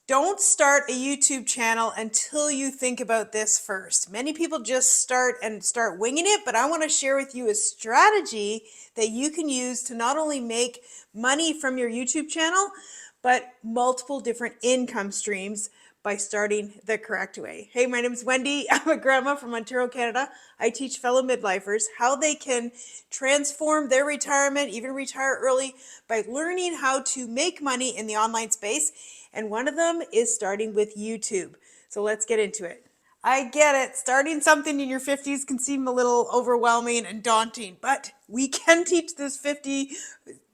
Don't start a YouTube channel until you think about this first. Many people just start winging it, but I want to share with you a strategy that you can use to not only make money from your YouTube channel, but multiple different income streams by starting the correct way. Hey, my name is Wendy. I'm a grandma from Ontario, Canada. I teach fellow midlifers how they can transform their retirement, even retire early, by learning how to make money in the online space. And one of them is starting with YouTube. So let's get into it. I get it. Starting something in your 50s can seem a little overwhelming and daunting, but we can teach this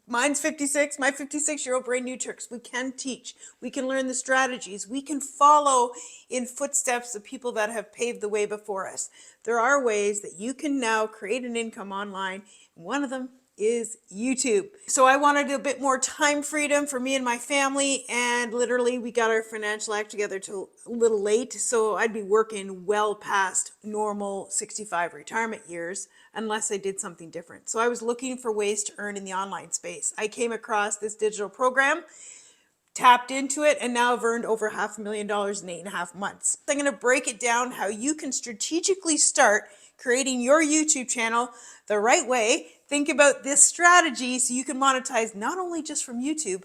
mine's 56, my 56-year-old brain new tricks. We can teach. We can learn the strategies. We can follow in footsteps of people that have paved the way before us. There are ways that you can now create an income online. One of them is YouTube. So I wanted a bit more time freedom for me and my family, and literally we got our financial act together till a little late, so I'd be working well past normal 65 retirement years unless I did something different. So I was looking for ways to earn in the online space. I came across this digital program, tapped into it, and now I've earned over $500,000 in 8.5 months. I'm going to break it down how you can strategically start creating your YouTube channel the right way. Think about this strategy so you can monetize not only just from YouTube,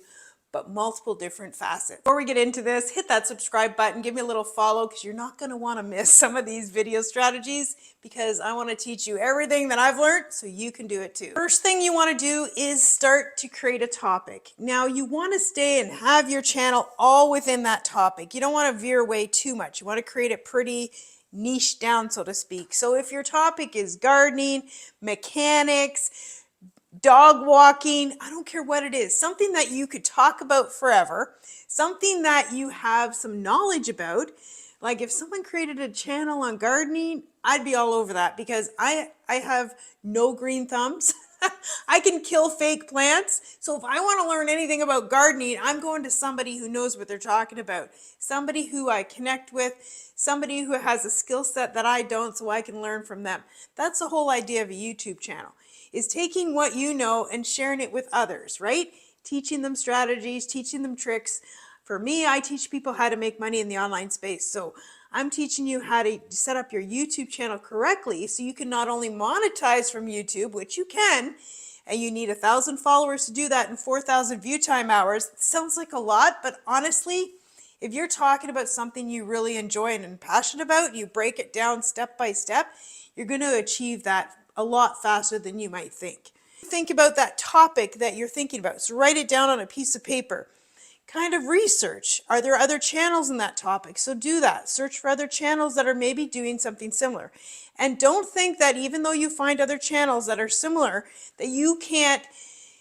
but multiple different facets. Before we get into this, hit that subscribe button, give me a little follow, because you're not going to want to miss some of these video strategies, because I want to teach you everything that I've learned so you can do it too. First thing you want to do is start to create a topic. Now you want to stay and have your channel all within that topic. You don't want to veer away too much. You want to create it pretty niche down, so to speak. So if your topic is gardening, mechanics, dog walking, I don't care what it is, something that you could talk about forever, something that you have some knowledge about. Like if someone created a channel on gardening, I'd be all over that, because I have no green thumbs. I can kill fake plants. So if I want to learn anything about gardening, I'm going to somebody who knows what they're talking about, somebody who I connect with, somebody who has a skill set that I don't, so I can learn from them. That's the whole idea of a YouTube channel, is taking what you know and sharing it with others, right? Teaching them strategies, teaching them tricks. For me, I teach people how to make money in the online space. So I'm teaching you how to set up your YouTube channel correctly so you can not only monetize from YouTube, which you can, and you need 1,000 followers to do that and 4,000 view time hours. It sounds like a lot, but honestly, if you're talking about something you really enjoy and are passionate about, you break it down step by step, you're going to achieve that a lot faster than you might think. Think about that topic that you're thinking about. So write it down on a piece of paper. Kind of research. Are there other channels in that topic? So do that. Search for other channels that are maybe doing something similar. And don't think that even though you find other channels that are similar, that you can't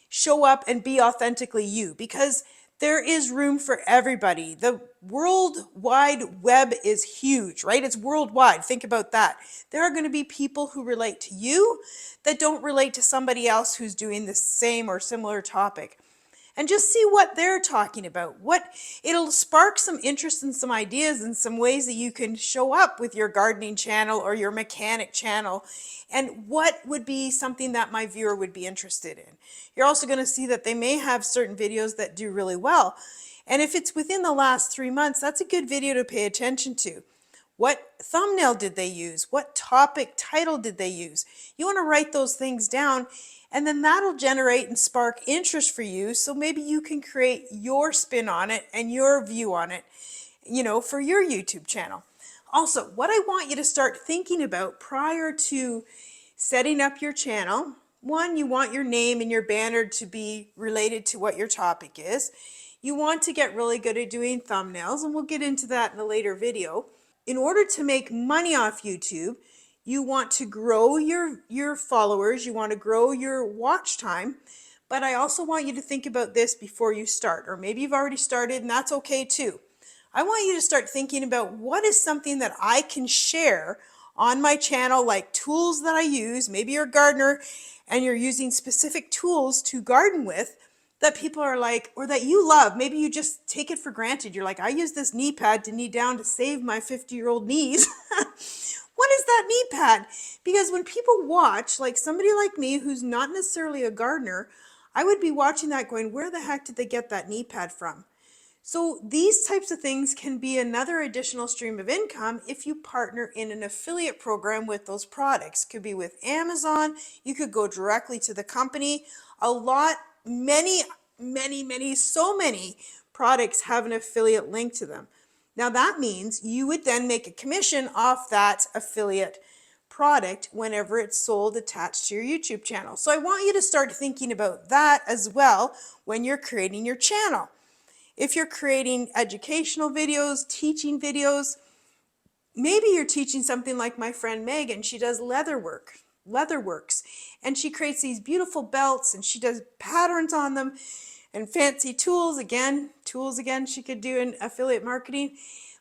show up and be authentically you, because there is room for everybody. The World Wide Web is huge, right? It's worldwide. Think about that. There are going to be people who relate to you that don't relate to somebody else who's doing the same or similar topic. And just see what they're talking about. It'll spark some interest and some ideas and some ways that you can show up with your gardening channel or your mechanic channel, and what would be something that my viewer would be interested in. You're also going to see that they may have certain videos that do really well. And if it's within the last 3 months, that's a good video to pay attention to. What thumbnail did they use? What topic title did they use? You want to write those things down, and then that'll generate and spark interest for you, so maybe you can create your spin on it and your view on it, for your YouTube channel. Also, what I want you to start thinking about prior to setting up your channel, one, you want your name and your banner to be related to what your topic is. You want to get really good at doing thumbnails, and we'll get into that in a later video. In order to make money off YouTube, you want to grow your followers, you want to grow your watch time, but I also want you to think about this before you start, or maybe you've already started, and that's okay too. I want you to start thinking about what is something that I can share on my channel, like tools that I use. Maybe you're a gardener and you're using specific tools to garden with that people are like, or that you love. Maybe you just take it for granted. You're like, I use this knee pad to knee down to save my 50-year-old knees. What is that knee pad? Because when people watch, like somebody like me who's not necessarily a gardener, I would be watching that going, where the heck did they get that knee pad from? So these types of things can be another additional stream of income if you partner in an affiliate program with those products. Could be with Amazon, you could go directly to the company. So many products have an affiliate link to them. Now that means you would then make a commission off that affiliate product whenever it's sold attached to your YouTube channel. So I want you to start thinking about that as well when you're creating your channel. If you're creating educational videos, teaching videos, maybe you're teaching something like my friend Megan. She does leatherworks, and she creates these beautiful belts, and she does patterns on them and fancy tools again. She could do in affiliate marketing,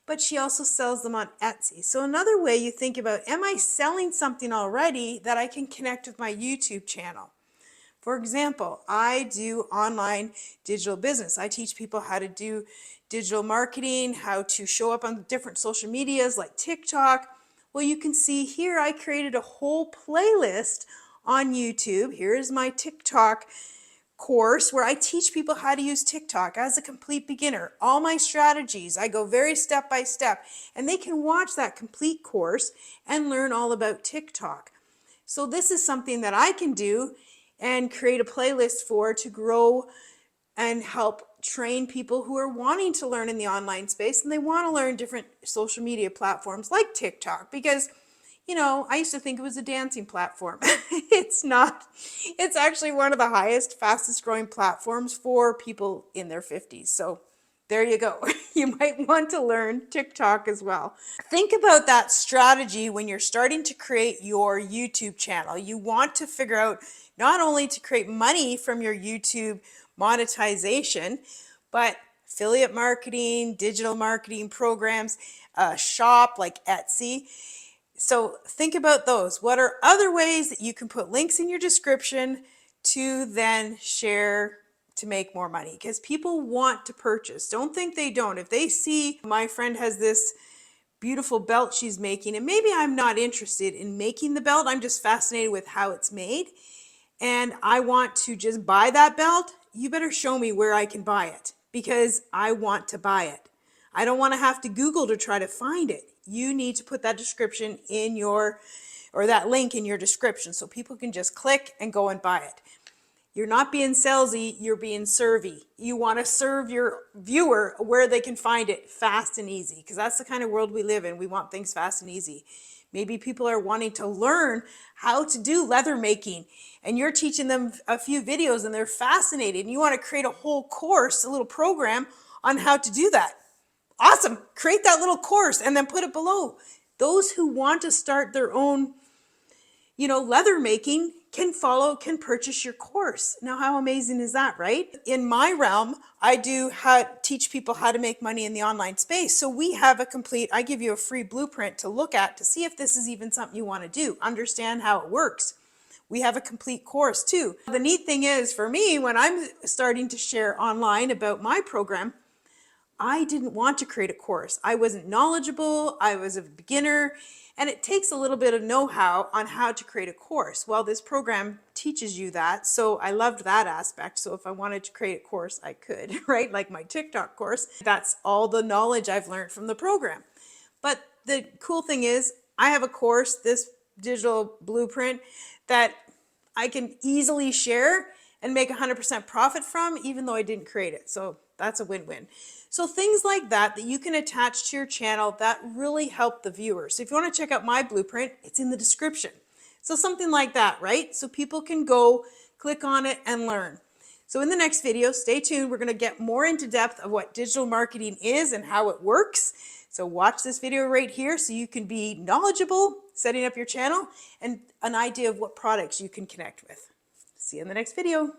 but she also sells them on Etsy. So another way you think about, am I selling something already that I can connect with my YouTube channel? For example, I do online digital business. I teach people how to do digital marketing, how to show up on different social medias like TikTok. Well, you can see here I created a whole playlist on YouTube. Here's my TikTok course where I teach people how to use TikTok as a complete beginner. All my strategies, I go very step by step, and they can watch that complete course and learn all about TikTok. So this is something that I can do and create a playlist for to grow and help train people who are wanting to learn in the online space, and they want to learn different social media platforms like TikTok, because I used to think it was a dancing platform. It's not. It's actually one of the highest, fastest growing platforms for people in their 50s. So there you go. You might want to learn TikTok as well. Think about that strategy when you're starting to create your YouTube channel. You want to figure out not only to create money from your YouTube monetization, but affiliate marketing, digital marketing programs, shop like Etsy. So think about those. What are other ways that you can put links in your description to then share to make more money? Because people want to purchase. Don't think they don't. If they see my friend has this beautiful belt she's making, and maybe I'm not interested in making the belt, I'm just fascinated with how it's made, and I want to just buy that belt, you better show me where I can buy it, because I want to buy it. I don't want to have to Google to try to find it. You need to put that description in or that link in your description so people can just click and go and buy it. You're not being salesy, you're being servy. You want to serve your viewer where they can find it fast and easy, because that's the kind of world we live in. We want things fast and easy. Maybe people are wanting to learn how to do leather making, and you're teaching them a few videos and they're fascinated, and you want to create a whole course, a little program on how to do that. Awesome. Create that little course and then put it below. Those who want to start their own leather making can purchase your course. Now, how amazing is that, right? In my realm, I teach people how to make money in the online space. So we have I give you a free blueprint to look at to see if this is even something you want to do, understand how it works. We have a complete course too. The neat thing is, for me, when I'm starting to share online about my program, I didn't want to create a course. I wasn't knowledgeable, I was a beginner, and it takes a little bit of know-how on how to create a course. Well, this program teaches you that, so I loved that aspect. So if I wanted to create a course, I could, right? Like my TikTok course. That's all the knowledge I've learned from the program. But the cool thing is, I have a course, this digital blueprint, that I can easily share and make 100% profit from, even though I didn't create it. So that's a win-win. So things like that you can attach to your channel that really help the viewers. So if you want to check out my blueprint, it's in the description. So something like that, right? So people can go click on it and learn. So in the next video, stay tuned. We're going to get more into depth of what digital marketing is and how it works. So watch this video right here so you can be knowledgeable setting up your channel and an idea of what products you can connect with. See you in the next video.